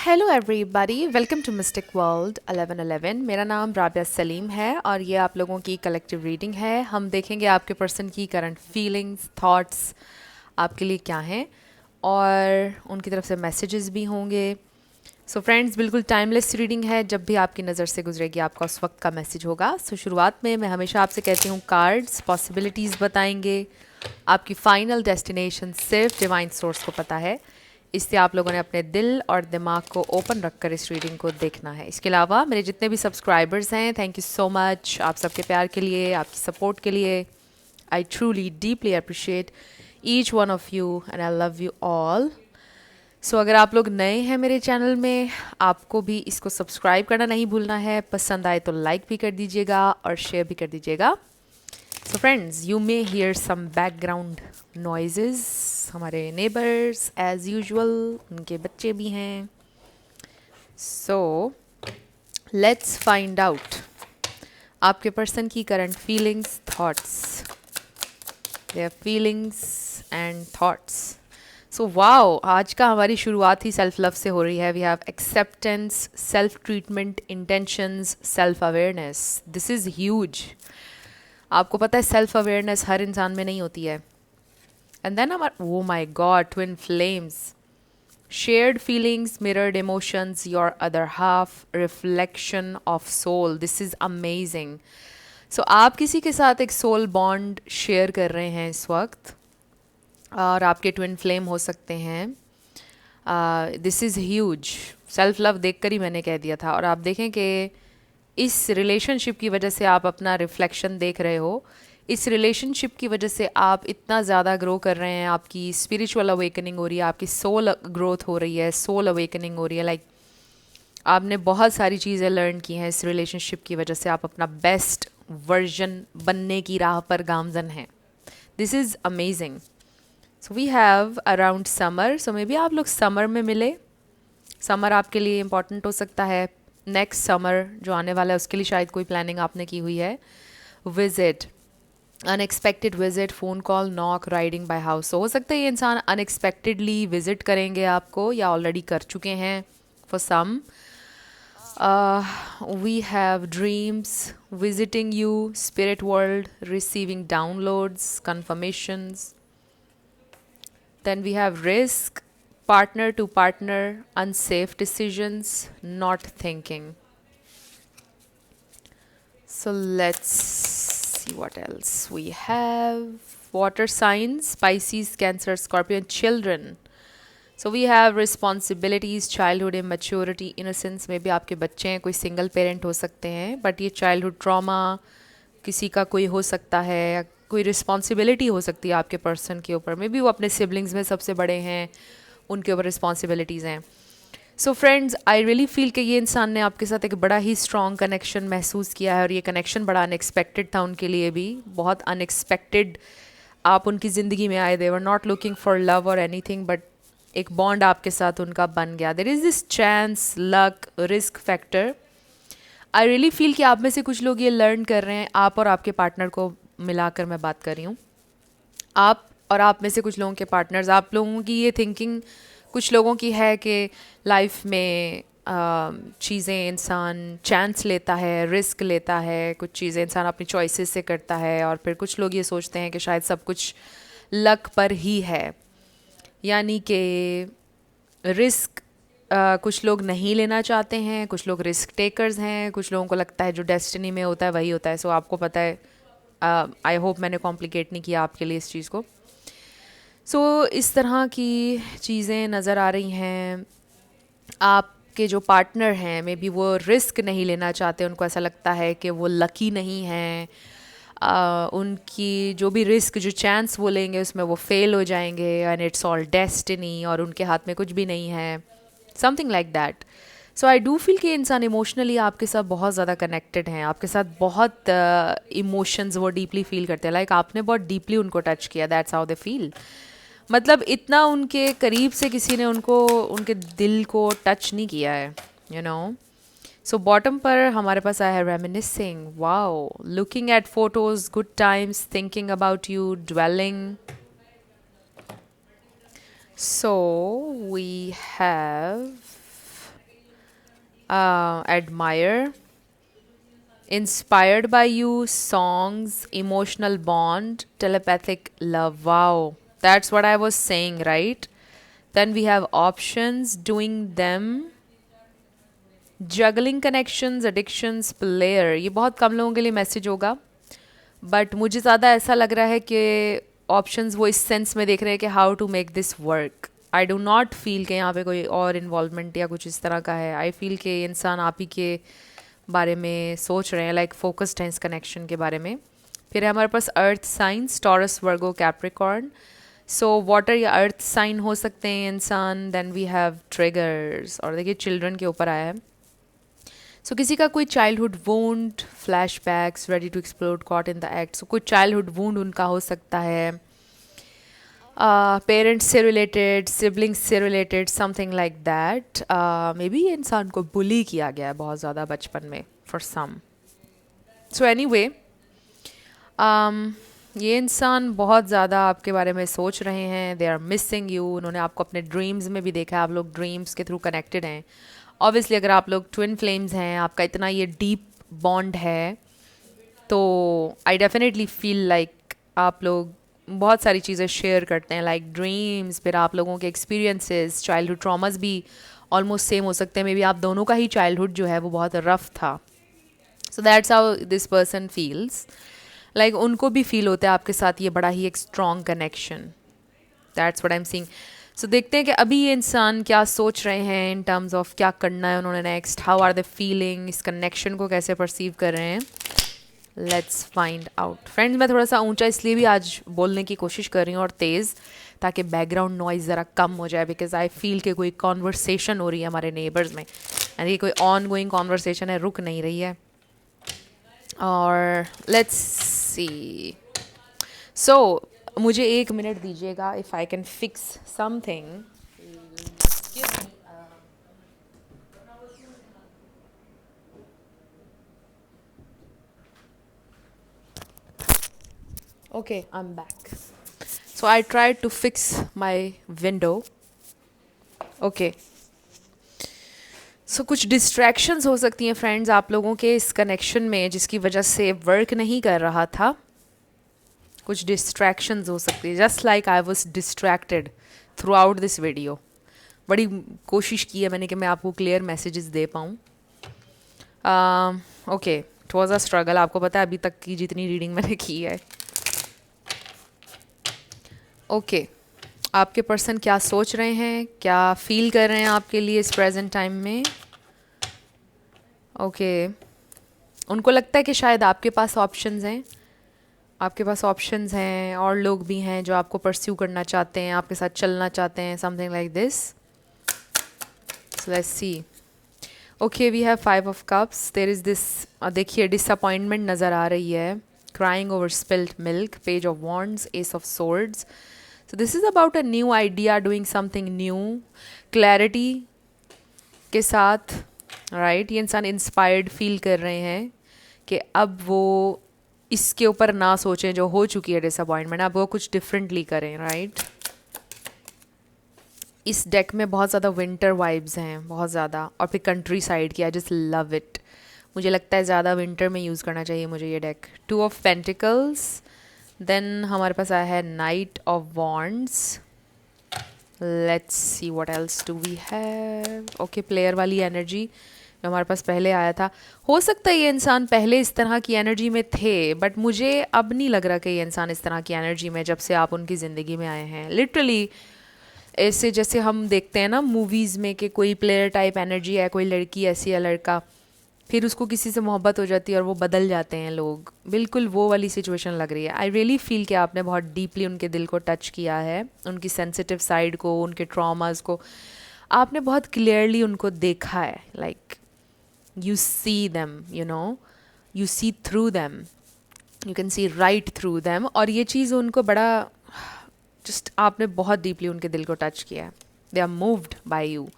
Hello everybody, welcome to mystic world 1111। मेरा नाम राबिया सलीम है और ये आप लोगों की कलेक्टिव रीडिंग है। हम देखेंगे आपके पर्सन की करंट फीलिंग्स, थॉट्स आपके लिए क्या हैं और उनकी तरफ से मैसेजेस भी होंगे। सो फ्रेंड्स, बिल्कुल टाइमलेस रीडिंग है। जब भी आपकी नज़र से गुजरेगी आपका उस वक्त का मैसेज होगा। सो शुरुआत में मैं हमेशा आपसे कहती हूँ, कार्ड्स पॉसिबिलिटीज़ बताएंगे, आपकी फाइनल डेस्टिनेशन सिर्फ डिवाइन सोर्स को पता है। इससे आप लोगों ने अपने दिल और दिमाग को ओपन रखकर इस रीडिंग को देखना है। इसके अलावा मेरे जितने भी सब्सक्राइबर्स हैं, थैंक यू सो मच आप सबके प्यार के लिए, आपकी सपोर्ट के लिए। I truly deeply appreciate each one of you and I love you all. So अगर आप लोग नए हैं मेरे चैनल में, आपको भी इसको सब्सक्राइब करना नहीं भूलना है। पसंद आए तो लाइक भी कर दीजिएगा और शेयर भी कर दीजिएगा। So friends, you may hear some background noises. हमारे नेबर्स एज यूजुअल, उनके बच्चे भी हैं। सो लेट्स फाइंड आउट आपके पर्सन की current feelings, thoughts, their feelings and thoughts. So wow, आज का हमारी शुरुआत ही सेल्फ लव से हो रही है। We have acceptance, self treatment, intentions, self awareness. This is huge. आपको पता है सेल्फ अवेयरनेस हर इंसान में नहीं होती है। एंड देन हमारा, oh my God, twin flames, shared feelings, mirrored emotions, your other half, reflection of soul. This is amazing. So आप किसी के साथ एक सोल बॉन्ड शेयर कर रहे हैं इस वक्त और आपके ट्विन फ्लेम हो सकते हैं। This is huge. Self love देख कर ही मैंने कह दिया था। और आप देखें कि इस रिलेशनशिप की वजह से आप अपना रिफ्लेक्शन देख रहे हो। इस रिलेशनशिप की वजह से आप इतना ज़्यादा ग्रो कर रहे हैं। आपकी स्पिरिचुअल अवेकनिंग हो रही है, आपकी सोल ग्रोथ हो रही है, सोल अवेकनिंग हो रही है। लाइक आपने बहुत सारी चीज़ें लर्न की हैं इस रिलेशनशिप की वजह से। आप अपना बेस्ट वर्जन बनने की राह पर गामजन हैं। This is amazing. So we have around summer. So maybe आप लोग समर में मिले। समर आपके लिए इम्पॉर्टेंट हो सकता है। नेक्स्ट समर जो आने वाला है उसके लिए शायद कोई प्लानिंग आपने की हुई है। Visit, unexpected visit, phone call, knock, riding by house. हो सकता है ये इंसान अनएक्सपेक्टेडली विजिट करेंगे आपको या ऑलरेडी कर चुके हैं for some. We have dreams, visiting you, spirit world, receiving downloads, confirmations. Then we have risk, partner to partner, unsafe decisions, not thinking. So let's see what else we have. Water signs, Pisces, Cancer, Scorpion, children. So we have responsibilities, childhood immaturity, innocence में भी आपके बच्चे हैं, कोई single parent हो सकते हैं, but ये चाइल्डहुड ट्रॉमा किसी का कोई हो सकता है, या कोई रिस्पॉन्सिबिलिटी हो सकती है आपके पर्सन के ऊपर। मे बी वो अपने सिबलिंग्स में सबसे बड़े हैं, उनके ऊपर रिस्पॉन्सिबिलिटीज़ हैं। सो फ्रेंड्स, आई रियली फील कि ये इंसान ने आपके साथ एक बड़ा ही स्ट्रॉन्ग कनेक्शन महसूस किया है और ये कनेक्शन बड़ा अनएक्सपेक्टेड था उनके लिए भी। बहुत अनएक्सपेक्टेड आप उनकी ज़िंदगी में आए। They were not looking for love और एनीथिंग, बट एक बॉन्ड आपके साथ उनका बन गया। There is this chance, luck, risk factor. I really feel कि आप में से कुछ लोग ये लर्न कर रहे हैं। आप और आपके पार्टनर को मिलाकर मैं बात कर रही हूँ। आप और आप में से कुछ लोगों के पार्टनर्स, आप लोगों की ये थिंकिंग कुछ लोगों की है कि लाइफ में चीज़ें इंसान चांस लेता है, रिस्क लेता है, कुछ चीज़ें इंसान अपनी चॉइसेस से करता है, और फिर कुछ लोग ये सोचते हैं कि शायद सब कुछ लक पर ही है। यानी कि रिस्क कुछ लोग नहीं लेना चाहते हैं, कुछ लोग रिस्क टेकर्स हैं, कुछ लोगों को लगता है जो डेस्टिनी में होता है वही होता है। सो आपको पता है, आई होप मैंने कॉम्प्लिकेट नहीं किया आपके लिए इस चीज़ को। सो इस तरह की चीज़ें नज़र आ रही हैं। आपके जो पार्टनर हैं, मे बी वो रिस्क नहीं लेना चाहते, उनको ऐसा लगता है कि वो लकी नहीं हैं। उनकी जो भी रिस्क, जो चांस वो लेंगे उसमें वो फेल हो जाएंगे, एंड इट्स ऑल डेस्टिनी, और उनके हाथ में कुछ भी नहीं है, something like that. So I do feel कि इंसान इमोशनली आपके साथ बहुत ज़्यादा कनेक्टेड हैं, आपके साथ बहुत इमोशंस वो डीपली फील करते हैं। लाइक आपने बहुत डीपली उनको टच किया, दैट्स हाउ दे फील। मतलब इतना उनके करीब से किसी ने उनको, उनके दिल को टच नहीं किया है, यू नो। सो बॉटम पर हमारे पास आया है reminiscing, wow, looking at photos, good times, thinking about you, dwelling. So we have admire, inspired by you, songs, emotional bond, telepathic love. Wow, that's what I was saying, right? Then we have options, doing them, juggling connections, addictions, player. ये बहुत कम लोगों के लिए message होगा, but मुझे ज़्यादा ऐसा लग रहा है कि ऑप्शंस वो इस सेंस में देख रहे हैं कि how to make this work. I do not feel कि यहाँ पे कोई और इन्वॉल्वमेंट या कुछ इस तरह का है. आई फील कि इंसान आप ही के बारे में सोच रहे हैं, लाइक फोकस्ड हैं इस कनेक्शन के बारे में. फिर है हमारे पास अर्थ साइंस, टॉरस, वर्गो, कैप्रिकॉर्न. सो वाटर या अर्थ साइन हो सकते हैं इंसान. देन वी हैव ट्रिगर्स, और देखिए चिल्ड्रन के ऊपर आया है. सो किसी का कोई childhood wound, flashbacks, ready to explode, caught in the act. So कोई चाइल्डहुड वूंड उनका हो सकता है, पेरेंट्स से रिलेटेड, सिबलिंग्स से related, something like that. Maybe इंसान को बुली किया गया है बहुत ज़्यादा बचपन में फॉर सम. सो एनीवे, ये इंसान बहुत ज़्यादा आपके बारे में सोच रहे हैं. They are missing you. उन्होंने आपको अपने ड्रीम्स में भी देखा है. आप लोग ड्रीम्स के थ्रू कनेक्टेड हैं. ऑब्वियसली अगर आप लोग ट्विन फ्लेम्स हैं, आपका इतना ये डीप बॉन्ड है, तो आई डेफिनेटली फील लाइक आप लोग बहुत सारी चीज़ें शेयर करते हैं, लाइक ड्रीम्स. फिर आप लोगों के एक्सपीरियंसेस, चाइल्डहुड ट्रॉमास भी ऑलमोस्ट सेम हो सकते हैं. मे बी आप दोनों का ही चाइल्डहुड जो है वो बहुत रफ था. So that's how this person feels. Like उनको भी फील होता है आपके साथ ये बड़ा ही एक strong connection. That's what I am seeing. So देखते हैं कि अभी ये इंसान क्या सोच रहे हैं इन टर्म्स ऑफ क्या करना है उन्होंने next. How are they feeling, इस कनेक्शन को कैसे परसीव कर रहे हैं. Let's find out. फ्रेंड्स, मैं थोड़ा सा ऊंचा इसलिए भी आज बोलने की कोशिश कर रही हूँ और तेज़, ताकि बैकग्राउंड नॉइज़ ज़रा कम हो जाए. बिकॉज आई फील कि कोई कॉन्वर्सेशन हो रही है हमारे नेबर्स में, एंड ये कोई ऑन गोइंग कॉन्वर्सेशन है, रुक नहीं रही है. और लेट्स सी. सो मुझे 1 मिनट दीजिएगा, if I can fix something. Okay, I'm back. So I tried to fix my window. Okay. So कुछ डिस्ट्रैक्शंस हो सकती हैं फ्रेंड्स आप लोगों के इस कनेक्शन में, जिसकी वजह से वर्क नहीं कर रहा था. कुछ डिस्ट्रैक्शंस हो सकती है, just like I was distracted through out this video. बड़ी कोशिश की है मैंने कि मैं आपको क्लियर मैसेजेस दे पाऊँ. Okay, it was a struggle. आपको पता है अभी तक की जितनी रीडिंग मैंने की है. ओके, आपके पर्सन क्या सोच रहे हैं, क्या फील कर रहे हैं आपके लिए इस प्रेजेंट टाइम में. ओके, उनको लगता है कि शायद आपके पास ऑप्शंस हैं, आपके पास ऑप्शंस हैं, और लोग भी हैं जो आपको परस्यू करना चाहते हैं, आपके साथ चलना चाहते हैं, something like this. So let's see. Okay, we have 5 of cups. There is this, देखिए डिसअपॉइंटमेंट नज़र आ रही है. Crying over spilled milk, page of wands, ace of swords. So this is about a new idea, doing something new, clarity के साथ, right? ये इंसान inspired feel कर रहे हैं कि अब वो इसके ऊपर ना सोचें जो हो चुकी है डिसअपॉइंटमेंट, अब वो कुछ डिफरेंटली करें, राइट? इस डेक में बहुत ज़्यादा विंटर वाइब्स हैं, बहुत ज़्यादा. और फिर कंट्री साइड की, आई जस्ट लव इट. मुझे लगता है ज़्यादा विंटर में यूज़ करना चाहिए मुझे ये डेक. 2 of pentacles. देन हमारे पास आया है knight of wands. Let's see what else do we have. Okay, player वाली एनर्जी जो हमारे पास पहले आया था. हो सकता है ये इंसान पहले इस तरह की एनर्जी में थे, बट मुझे अब नहीं लग रहा कि ये इंसान इस तरह की एनर्जी में जब से आप उनकी ज़िंदगी में आए हैं. लिटरली ऐसे जैसे हम देखते हैं ना मूवीज़ में कि कोई प्लेयर टाइप एनर्जी है, कोई लड़की ऐसी या लड़का, फिर उसको किसी से मोहब्बत हो जाती है और वो बदल जाते हैं लोग. बिल्कुल वो वाली सिचुएशन लग रही है. आई रियली फील कि आपने बहुत डीपली उनके दिल को टच किया है, उनकी सेंसिटिव साइड को, उनके ट्रॉमास को आपने बहुत क्लियरली उनको देखा है. Like you see them, you know, you see through them, you can see right through them. और ये चीज़ उनको बड़ा जस्ट आपने बहुत डीपली उनके दिल को टच किया है. They are moved by you,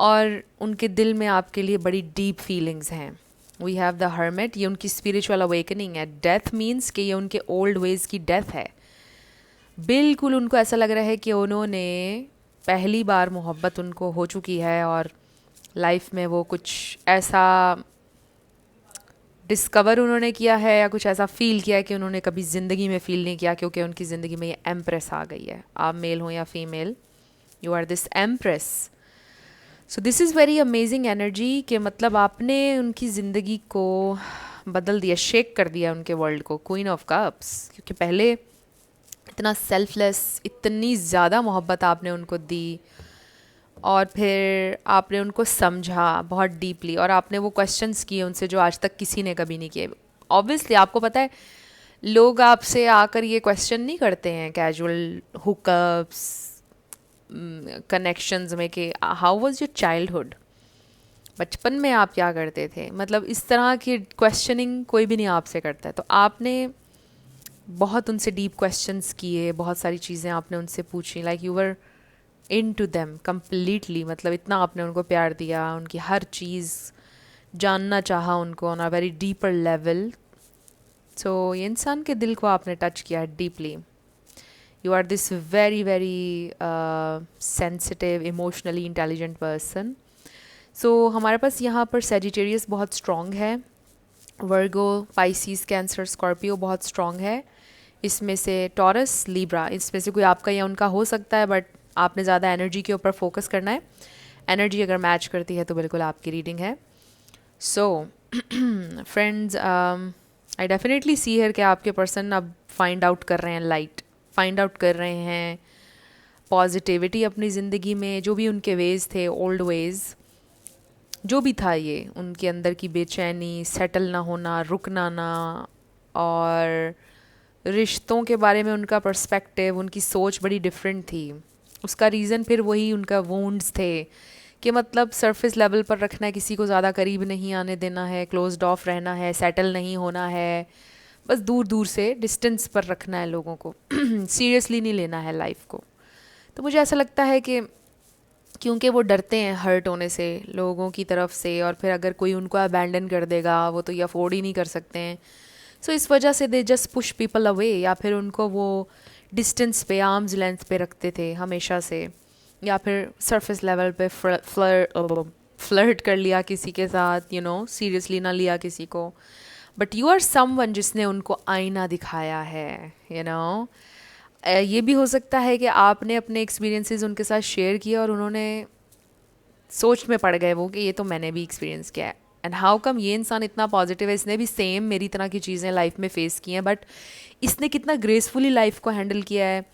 और उनके दिल में आपके लिए बड़ी डीप फीलिंग्स हैं. We have the hermit. ये उनकी स्पिरिचुअल अवेकनिंग है. डेथ मीन्स कि ये उनके ओल्ड वेज की डेथ है. बिल्कुल उनको ऐसा लग रहा है कि उन्होंने पहली बार मोहब्बत उनको हो चुकी है, और लाइफ में वो कुछ ऐसा डिस्कवर उन्होंने किया है या कुछ ऐसा फील किया है कि उन्होंने कभी ज़िंदगी में फील नहीं किया, क्योंकि उनकी ज़िंदगी में ये एम्प्रेस आ गई है। आप मेल हो या female, you are this empress. So this is very amazing energy कि मतलब आपने उनकी ज़िंदगी को बदल दिया, शेक कर दिया उनके वर्ल्ड को। क्वीन ऑफ कप्स, क्योंकि पहले इतना सेल्फलेस, इतनी ज़्यादा मोहब्बत आपने उनको दी, और फिर आपने उनको समझा बहुत डीपली, और आपने वो क्वेश्चंस किए उनसे जो आज तक किसी ने कभी नहीं किए। ऑब्वियसली आपको पता है, लोग आपसे आकर ये क्वेश्चन नहीं करते हैं कैजुअल हुकअप्स कनेक्शंस में कि हाउ वाज योर चाइल्डहुड, बचपन में आप क्या करते थे। मतलब इस तरह की क्वेश्चनिंग कोई भी नहीं आपसे करता है। तो आपने बहुत उनसे डीप क्वेश्चंस किए, बहुत सारी चीज़ें आपने उनसे पूछी, like you were into them completely. मतलब इतना आपने उनको प्यार दिया, उनकी हर चीज़ जानना चाहा उनको on a very deeper level. So ये इंसान के दिल को आपने टच किया deeply. You are this very very sensitive, emotionally intelligent person. So हमारे पास यहाँ पर सेजिटेरियस बहुत स्ट्रॉन्ग है, वर्गो, पाइसीस, कैंसर, स्कॉर्पियो बहुत स्ट्रॉन्ग है। इसमें से टॉरस, लिब्रा, इसमें से कोई आपका या उनका हो सकता है, बट आपने ज़्यादा एनर्जी के ऊपर फोकस करना है। एनर्जी अगर मैच करती है तो बिल्कुल आपकी रीडिंग है। So friends, I definitely see here कि आपके पर्सन अब फाइंड आउट कर रहे हैं लाइट, फाइंड आउट कर रहे हैं पॉजिटिविटी अपनी ज़िंदगी में। जो भी उनके वेज थे, ओल्ड वेज, जो भी था ये उनके अंदर की बेचैनी, सेटल ना होना, रुकना ना, और रिश्तों के बारे में उनका पर्सपेक्टिव, उनकी सोच बड़ी डिफरेंट थी। उसका रीज़न फिर वही उनका वुंड्स थे कि मतलब सरफेस लेवल पर रखना है, किसी को ज़्यादा करीब नहीं आने देना है, क्लोज्ड ऑफ रहना है, सेटल नहीं होना है, बस दूर दूर से डिस्टेंस पर रखना है लोगों को, सीरियसली नहीं लेना है लाइफ को। तो मुझे ऐसा लगता है कि क्योंकि वो डरते हैं हर्ट होने से लोगों की तरफ से, और फिर अगर कोई उनको अबैंडन कर देगा वो तो ये अफोर्ड ही नहीं कर सकते हैं। सो इस वजह से they just push people away, या फिर उनको वो डिस्टेंस पे, आर्म्स लेंथ पे रखते थे हमेशा से, या फिर सरफेस लेवल पे फ्लर्ट कर लिया किसी के साथ, यू नो, सीरियसली ना लिया किसी को। बट यू आर समवन जिसने उनको आईना दिखाया है, यू नो। ये भी हो सकता है कि आपने अपने एक्सपीरियंसेस उनके साथ शेयर किए और उन्होंने सोच में पड़ गए वो कि ये तो मैंने भी एक्सपीरियंस किया है, एंड हाउ कम ये इंसान इतना पॉजिटिव है, इसने भी सेम मेरी तरह की चीज़ें लाइफ में फेस की हैं, बट इसने कितना ग्रेसफुली लाइफ को हैंडल किया है,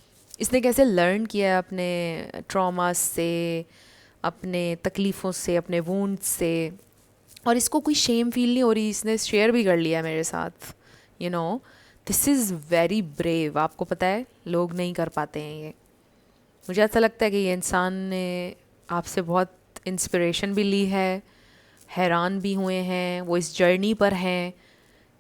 इसने कैसे लर्न किया है अपने ट्रॉमास से, अपने तकलीफ़ों से, अपने वुंड्स से, और इसको कोई शेम फील नहीं हो रही, इसने शेयर भी कर लिया मेरे साथ, you know. This is very brave. आपको पता है लोग नहीं कर पाते हैं ये। मुझे ऐसा लगता है कि ये इंसान ने आपसे बहुत इंस्पिरेशन भी ली है, हैरान भी हुए हैं, वो इस जर्नी पर हैं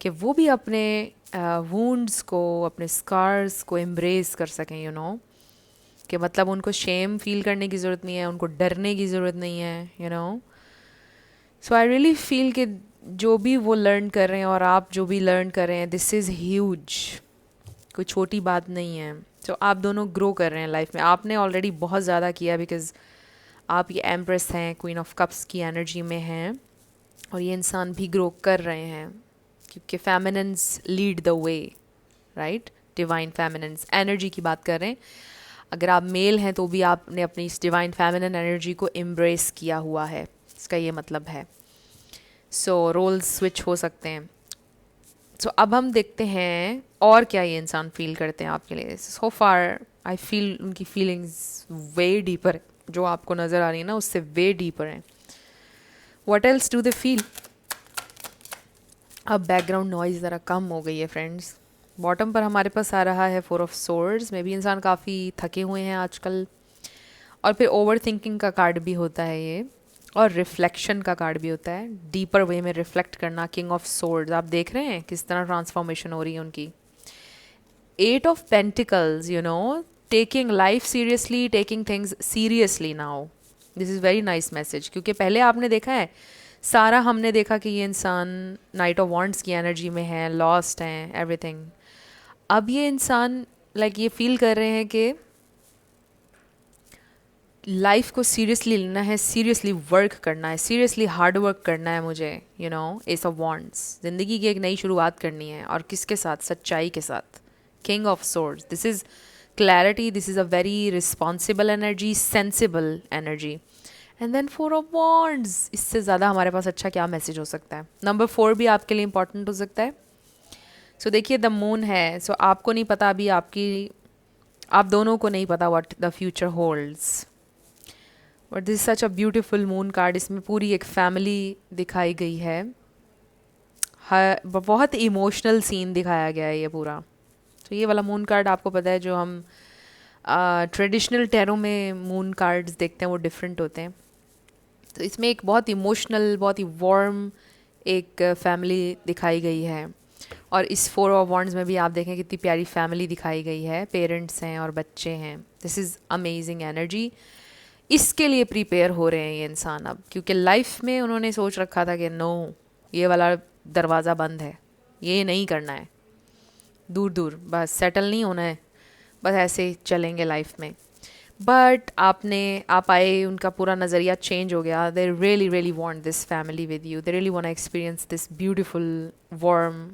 कि वो भी अपने वुंड्स को, अपने स्कार्स को एम्ब्रेस कर सकें, यू नो, कि मतलब उनको शेम फील करने की ज़रूरत नहीं है, उनको डरने की ज़रूरत नहीं है, you know. So I really feel कि जो भी वो लर्न कर रहे हैं और आप जो भी लर्न कर रहे हैं, दिस इज़ ह्यूज, कोई छोटी बात नहीं है। तो आप दोनों ग्रो कर रहे हैं लाइफ में। आपने ऑलरेडी बहुत ज़्यादा किया, बिकॉज आप ये एम्प्रेस हैं, क्वीन ऑफ कप्स की एनर्जी में हैं, और ये इंसान भी ग्रो कर रहे हैं, क्योंकि feminines lead the way, right. Divine feminines energy की बात कर रहे हैं। अगर आप मेल हैं तो भी आपने अपनी इस डिवाइन फेमिनिन एनर्जी को एम्ब्रेस किया हुआ है, इसका ये मतलब है। सो रोल्स स्विच हो सकते हैं। सो अब हम देखते हैं और क्या ये इंसान फील करते हैं आपके लिए। सो फार आई फील उनकी फीलिंग्स वे डीपर, जो आपको नज़र आ रही है ना उससे वे डीपर हैं। What else do they feel. अब बैकग्राउंड नॉइज़ ज़रा कम हो गई है फ्रेंड्स। बॉटम पर हमारे पास आ रहा है 4 ऑफ सोर्ड्स। में भी इंसान काफ़ी थके हुए हैं आजकल, और फिर ओवर थिंकिंग का कार्ड भी होता है ये, और रिफ्लेक्शन का कार्ड भी होता है, डीपर वे में रिफ्लेक्ट करना। किंग ऑफ सोर्ड्स, आप देख रहे हैं किस तरह ट्रांसफॉर्मेशन हो रही है उनकी। 8 of pentacles, you know, taking life seriously, taking things seriously now. This is very nice message, क्योंकि पहले आपने देखा है सारा, हमने देखा कि ये इंसान नाइट ऑफ वॉन्ट्स की एनर्जी में है, लॉस्ट हैं, एवरीथिंग। अब ये इंसान लाइक ये फील कर रहे हैं कि लाइफ को सीरियसली लेना है, सीरियसली वर्क करना है, सीरियसली हार्ड वर्क करना है मुझे, you know, S of wands, ज़िंदगी की एक नई शुरुआत करनी है, और किसके साथ? सच्चाई के साथ। King of swords, this is clarity, this is a very responsible energy, sensible energy. And then four of wands, इससे ज़्यादा हमारे पास अच्छा क्या मैसेज हो सकता है? नंबर 4 भी आपके लिए इंपॉर्टेंट हो सकता है। सो देखिए, द मून है, सो आपको नहीं पता अभी, आप दोनों को नहीं पता what the future holds, but this such a beautiful moon card. इसमें पूरी एक फैमिली दिखाई गई है, बहुत इमोशनल सीन दिखाया गया है ये पूरा। तो ये वाला मून कार्ड आपको पता है, जो हम ट्रेडिशनल टैरो में मून कार्ड्स देखते हैं वो डिफरेंट होते हैं। तो इसमें एक बहुत इमोशनल, बहुत ही वार्म एक फैमिली दिखाई गई है। और इस 4 ऑफ वॉन्ड्स में भी आप देखें कितनी प्यारी फैमिली दिखाई गई है, पेरेंट्स हैं और बच्चे हैं। This is amazing energy. इसके लिए प्रिपेयर हो रहे हैं ये इंसान अब, क्योंकि लाइफ में उन्होंने सोच रखा था कि नो, ये वाला दरवाज़ा बंद है, ये नहीं करना है, दूर दूर बस सेटल नहीं होना है, बस ऐसे चलेंगे लाइफ में। बट आप आए, उनका पूरा नज़रिया चेंज हो गया। They really really want this family with you, they really want experience this beautiful warm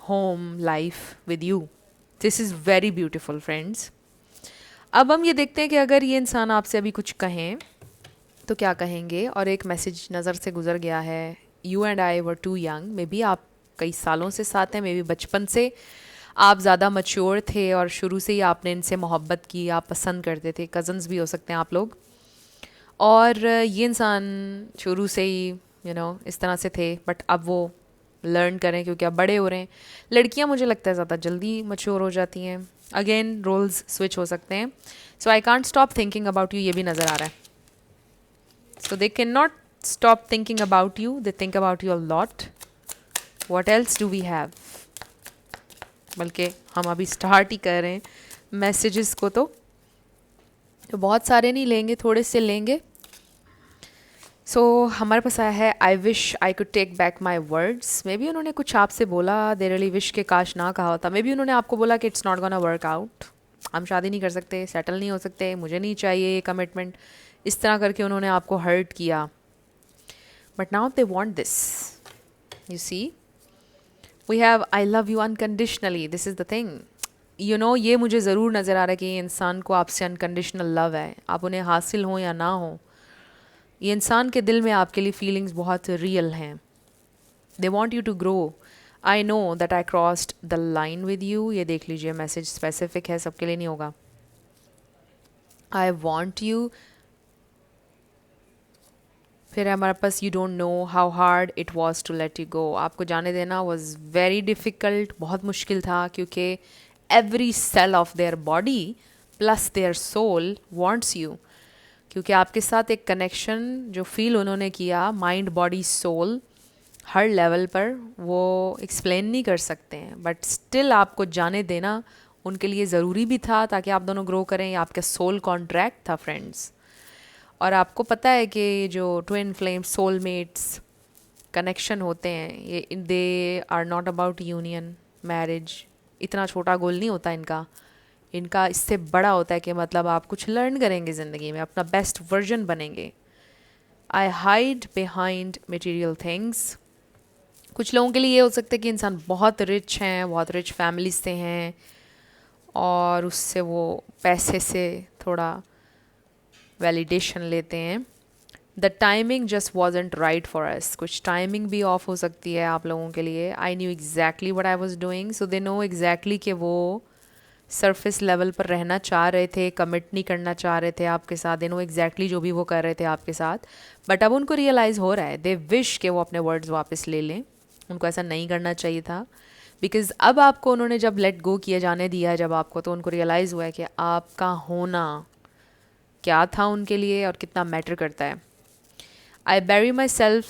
home life with you. This is very beautiful friends. अब हम ये देखते हैं कि अगर ये इंसान आपसे अभी कुछ कहें तो क्या कहेंगे। और एक मैसेज नज़र से गुजर गया है, you and I were too young. Maybe आप कई सालों से साथ हैं, मे बी बचपन से आप ज़्यादा मैच्योर थे और शुरू से ही आपने इनसे मोहब्बत की, आप पसंद करते थे। कज़न्स भी हो सकते हैं आप लोग। और ये इंसान शुरू से ही इस तरह से थे, बट अब वो लर्न करें क्योंकि अब बड़े हो रहे हैं। लड़कियां मुझे लगता है ज़्यादा जल्दी मैच्योर हो जाती हैं। अगेन रोल्स स्विच हो सकते हैं। So I can't stop thinking about you, ये भी नज़र आ रहा है। So they can not stop thinking about you, they think about you a lot. What else do we have? बल्कि हम अभी स्टार्ट ही कर रहे हैं मैसेजेस को, तो बहुत सारे नहीं लेंगे, थोड़े से लेंगे। सो हमारे पास आया है, I wish I could take back my words. Maybe उन्होंने कुछ आपसे बोला, दे रियली विश के काश ना कहा होता। मे बी उन्होंने आपको बोला कि it's not gonna work out, हम शादी नहीं कर सकते, सेटल नहीं हो सकते, मुझे नहीं चाहिए ये कमिटमेंट। इस तरह करके उन्होंने आपको हर्ट किया। But now they want this, you see, we have I love you unconditionally, this is the thing. ये मुझे ज़रूर नज़र आ रहा है कि ये इंसान को आपसे अनकंडीशनल लव है, आप उन्हें हासिल हों या ना हो। ये इंसान के दिल में आपके लिए फीलिंग्स बहुत रियल हैं। They want you to grow. I know that I crossed the line with you. ये देख लीजिए, मैसेज स्पेसिफिक है, सबके लिए नहीं होगा। आई वॉन्ट यू, फिर हमारे पास you don't know how hard it was to let you go. आपको जाने देना वॉज वेरी डिफ़िकल्ट, बहुत मुश्किल था, क्योंकि every cell of their body plus their soul wants you. क्योंकि आपके साथ एक कनेक्शन जो फील उन्होंने किया, माइंड बॉडी सोल, हर लेवल पर वो एक्सप्लेन नहीं कर सकते हैं। बट स्टिल आपको जाने देना उनके लिए ज़रूरी भी था, ताकि आप दोनों ग्रो करें। ये आपका सोल कॉन्ट्रैक्ट था फ्रेंड्स। और आपको पता है कि जो ट्विन फ्लेम सोलमेट्स कनेक्शन होते हैं, ये they are not about union, marriage. इतना छोटा गोल नहीं होता इनका। इनका इससे बड़ा होता है कि मतलब आप कुछ लर्न करेंगे ज़िंदगी में, अपना बेस्ट वर्जन बनेंगे। आई हाइड बिहाइंड मटेरियल थिंग्स। कुछ लोगों के लिए ये हो सकता है कि इंसान बहुत रिच हैं, बहुत रिच फैमिली से हैं, और उससे वो पैसे से थोड़ा वैलिडेशन लेते हैं। The timing just wasn't right for us. कुछ टाइमिंग भी ऑफ हो सकती है आप लोगों के लिए। I knew exactly what I was doing, so they know exactly कि वो सरफेस लेवल पर रहना चाह रहे थे, कमिट नहीं करना चाह रहे थे आपके साथ। दे नो एग्जैक्टली जो भी वो कर रहे थे आपके साथ। बट अब उनको रियलाइज़ हो रहा है, दे विश कि वो अपने वर्ड्स वापस ले लें। उनको ऐसा नहीं करना चाहिए था, बिकॉज़ अब आपको उन्होंने जब लेट गो किया जाने दिया है जब आपको, तो उनको रियलाइज़ हुआ है कि आपका होना क्या था उनके लिए और कितना मैटर करता है। I bury myself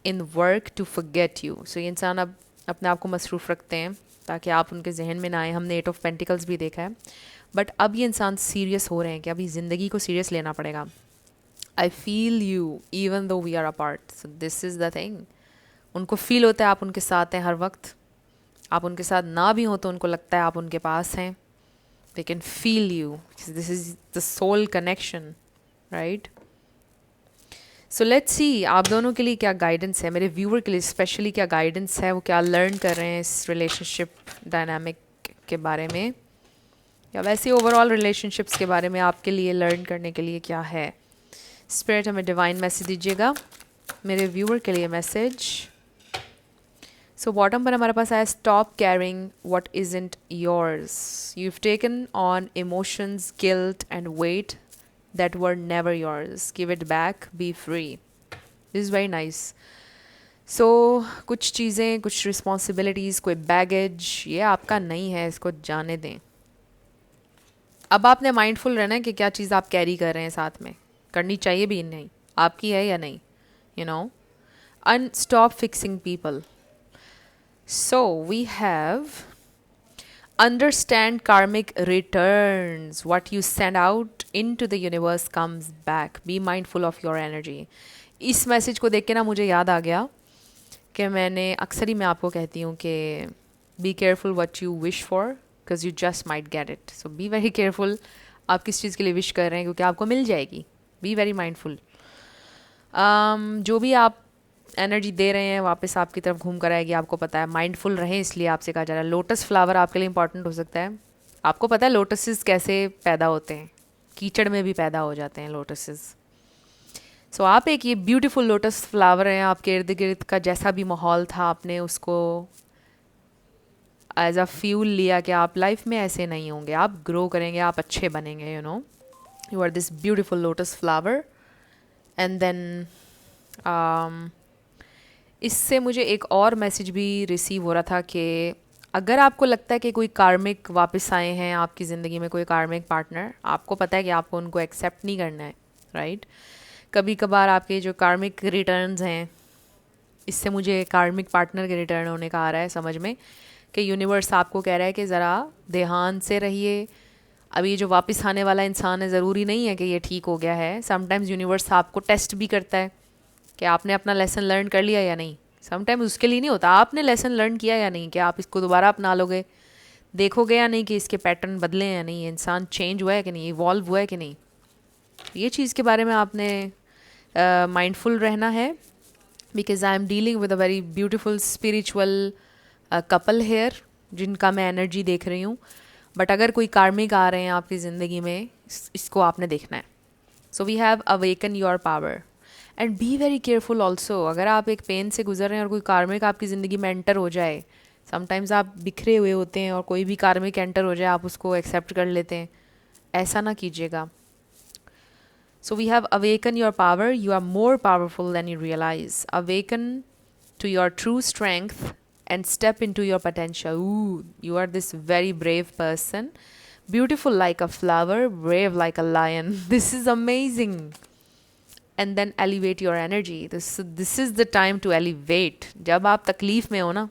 in work to forget you. So ये इंसान अब अपने आप को मसरूफ़ रखते हैं ताकि आप उनके जहन में ना आए। हमने 8 ऑफ पेंटिकल्स भी देखा है। बट अब ये इंसान सीरियस हो रहे हैं कि अभी ज़िंदगी को सीरियस लेना पड़ेगा। I feel you even though we are apart. So this is the thing. उनको फील होता है आप उनके साथ हैं हर वक्त। आप उनके साथ ना भी हो तो उनको लगता है आप उनके पास हैं। they can feel you. This is the soul connection, right? So let's see आप दोनों के लिए क्या गाइडेंस है, मेरे व्यूअर के लिए स्पेशली क्या गाइडेंस है, वो क्या लर्न कर रहे हैं इस रिलेशनशिप डायनामिक के बारे में, या वैसे ओवरऑल रिलेशनशिप्स के बारे में आपके लिए लर्न करने के लिए क्या है. स्पिरिट हमें डिवाइन मैसेज दीजिएगा मेरे व्यूअर के लिए मैसेज. सो बॉटम पर हमारे पास आया stop carrying what isn't yours. You have taken on emotions, guilt and weight that were never yours. Give it back, be free. This is very nice. So कुछ चीज़ें, कुछ responsibilities, कोई baggage ये आपका नहीं है, इसको जाने दें. अब आपने माइंडफुल रहना है कि क्या चीज़ आप कैरी कर रहे हैं, साथ में करनी चाहिए भी नहीं, आपकी है या नहीं, you know. And stop fixing people. So we have understand karmic returns. What you send out into the universe comes back. Be mindful of your energy. इस मैसेज को देख के ना मुझे याद आ गया कि मैंने अक्सर ही मैं आपको कहती हूँ कि be careful what you wish for because you just might get it. So B very careful. आप किस चीज़ के लिए विश कर रहे हैं क्योंकि आपको मिल जाएगी. Be very mindful. जो भी आप एनर्जी दे रहे हैं वापस आपकी तरफ घूम कर आएगी, आपको पता है. माइंडफुल रहें इसलिए आपसे कहा जा रहा है. लोटस फ्लावर आपके लिए इंपॉर्टेंट हो सकता है. आपको पता है लोटसेस कैसे पैदा होते हैं, कीचड़ में भी पैदा हो जाते हैं लोटसेस. सो आप एक ये ब्यूटीफुल लोटस फ्लावर हैं. आपके इर्द गिर्द का जैसा भी माहौल था आपने उसको एज अ फ्यूल लिया कि आप लाइफ में ऐसे नहीं होंगे, आप ग्रो करेंगे, आप अच्छे बनेंगे. You know you are this beautiful lotus flower. And then इससे मुझे एक और मैसेज भी रिसीव हो रहा था कि अगर आपको लगता है कि कोई कार्मिक वापस आए हैं आपकी ज़िंदगी में, कोई कार्मिक पार्टनर, आपको पता है कि आपको उनको एक्सेप्ट नहीं करना है, राइट. कभी कभार आपके जो कार्मिक रिटर्न्स हैं, इससे मुझे कार्मिक पार्टनर के रिटर्न होने का आ रहा है समझ में कि यूनिवर्स आपको कह रहा है कि ज़रा ध्यान से रहिए. अभी जो वापस आने वाला इंसान है ज़रूरी नहीं है कि ये ठीक हो गया है. समटाइम्स यूनिवर्स आपको टेस्ट भी करता है कि आपने अपना लेसन लर्न कर लिया या नहीं. समटाइम्स उसके लिए नहीं होता, आपने लेसन लर्न किया या नहीं, कि आप इसको दोबारा अपना लोगे, देखोगे या नहीं कि इसके पैटर्न बदले हैं या नहीं, इंसान चेंज हुआ है कि नहीं, इवॉल्व हुआ है कि नहीं. ये चीज़ के बारे में आपने माइंडफुल रहना है because I am dealing with a very beautiful spiritual couple here जिनका मैं एनर्जी देख रही हूँ. बट अगर कोई कार्मिक आ रहे हैं आपकी ज़िंदगी में, इसको आपने देखना है. So we have awaken your power and be very careful also. अगर आप एक पेन से गुजर रहे हैं और कोई कार्मिक आपकी ज़िंदगी में एंटर हो जाए, समटाइम्स आप बिखरे हुए होते हैं और कोई भी कार्मिक एंटर हो जाए आप उसको एक्सेप्ट कर लेते हैं, ऐसा ना कीजिएगा. So we have awaken your power. You are more powerful than you realise. Awaken to your true strength and step into your potential. Ooh, you are this very brave person, beautiful like a flower, brave like a lion. This is amazing. And then elevate your energy. This is the time to elevate. जब आप तकलीफ़ में हो ना,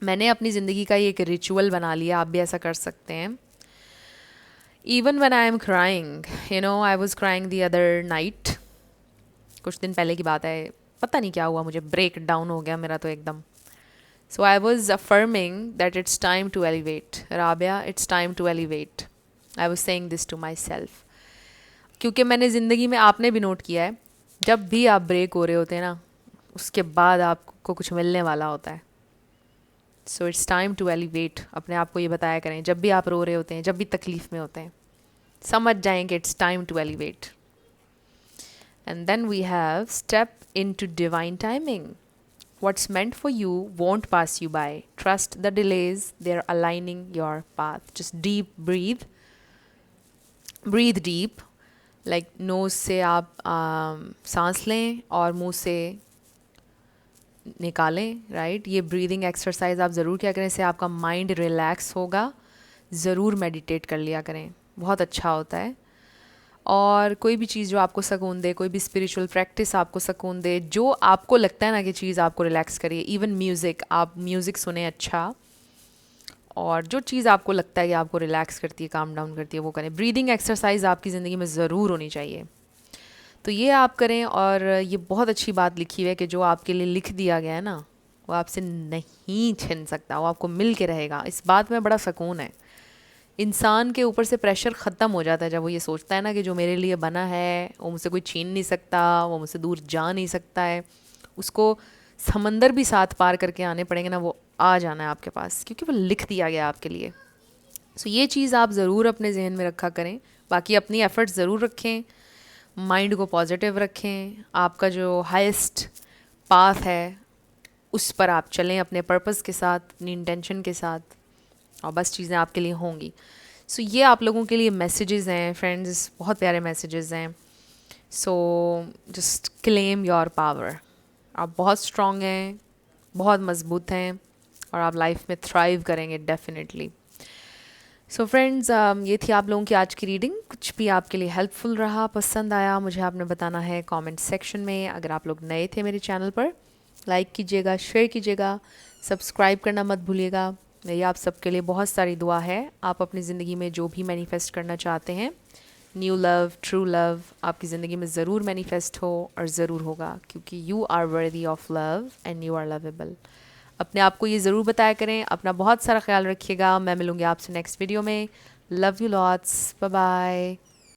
मैंने अपनी ज़िंदगी का ये एक रिचुअल बना लिया, आप भी ऐसा कर सकते हैं. Even when I am crying, you know, I was crying the other night. कुछ दिन पहले की बात है, पता नहीं क्या हुआ, मुझे ब्रेक डाउन हो गया मेरा तो एकदम. So I was affirming that it's time to elevate. Rabia, it's time to elevate. I was saying this to myself. क्योंकि मैंने ज़िंदगी में, आपने भी नोट किया है, जब भी आप ब्रेक हो रहे होते हैं ना, उसके बाद आपको कुछ मिलने वाला होता है. So it's time to elevate. अपने आप को ये बताया करें जब भी आप रो रहे होते हैं, जब भी तकलीफ़ में होते हैं, समझ जाएं कि it's time to elevate. And then we have step into divine timing. What's meant for you won't pass you by. Trust the delays, they're aligning your path. Just deep breathe. Breathe deep. Like nose से आप सांस लें और मुंह से निकालें, right. ये breathing exercise आप ज़रूर किया करें, इससे आपका माइंड रिलैक्स होगा. ज़रूर मेडिटेट कर लिया करें, बहुत अच्छा होता है. और कोई भी चीज़ जो आपको सुकून दे, कोई भी स्पिरिचुअल प्रैक्टिस आपको सुकून दे, जो आपको लगता है ना कि चीज़ आपको रिलैक्स करिए. इवन म्यूज़िक, आप म्यूज़िक सुने अच्छा, और जो चीज़ आपको लगता है कि आपको रिलैक्स करती है, काम डाउन करती है, वो करें. ब्रीदिंग एक्सरसाइज आपकी ज़िंदगी में ज़रूर होनी चाहिए, तो ये आप करें. और ये बहुत अच्छी बात लिखी हुई है कि जो आपके लिए लिख दिया गया है ना, वो आपसे नहीं छिन सकता, वो आपको मिल के रहेगा. इस बात में बड़ा सुकून है इंसान के ऊपर से प्रेशर ख़त्म हो जाता है जब वो ये सोचता है ना कि जो मेरे लिए बना है वो मुझसे कोई छीन नहीं सकता, वो मुझसे दूर जा नहीं सकता है। उसको समंदर भी साथ पार करके आने पड़ेंगे ना, वो आ जाना है आपके पास, क्योंकि वो लिख दिया गया आपके लिए। सो ये चीज़ आप ज़रूर अपने जहन में रखा करें। बाकी अपनी एफ़र्ट्स ज़रूर रखें, माइंड को पॉजिटिव रखें, आपका जो हाईएस्ट पाथ है उस पर आप चलें अपने पर्पस के साथ, अपनी इंटेंशन के साथ, और बस चीज़ें आपके लिए होंगी। सो ये आप लोगों के लिए मैसेजेस हैं फ्रेंड्स, बहुत प्यारे मैसेजेस हैं। So just claim your power. आप बहुत स्ट्रॉन्ग हैं, बहुत मज़बूत हैं, और आप लाइफ में थ्राइव करेंगे डेफिनेटली। सो फ्रेंड्स, ये थी आप लोगों की आज की रीडिंग। कुछ भी आपके लिए हेल्पफुल रहा, पसंद आया, मुझे आपने बताना है कमेंट सेक्शन में। अगर आप लोग नए थे मेरे चैनल पर, लाइक कीजिएगा, शेयर कीजिएगा, सब्सक्राइब करना मत भूलिएगा। मेरी आप सबके लिए बहुत सारी दुआ है। आप अपनी ज़िंदगी में जो भी मैनिफेस्ट करना चाहते हैं, न्यू लव, ट्रू लव, आपकी ज़िंदगी में ज़रूर मैनिफेस्ट हो, और ज़रूर होगा, क्योंकि you are worthy of love and you are lovable. अपने आप को ये ज़रूर बताया करें। अपना बहुत सारा ख्याल रखिएगा। मैं मिलूँगी आपसे नेक्स्ट वीडियो में। Love you lots, bye bye.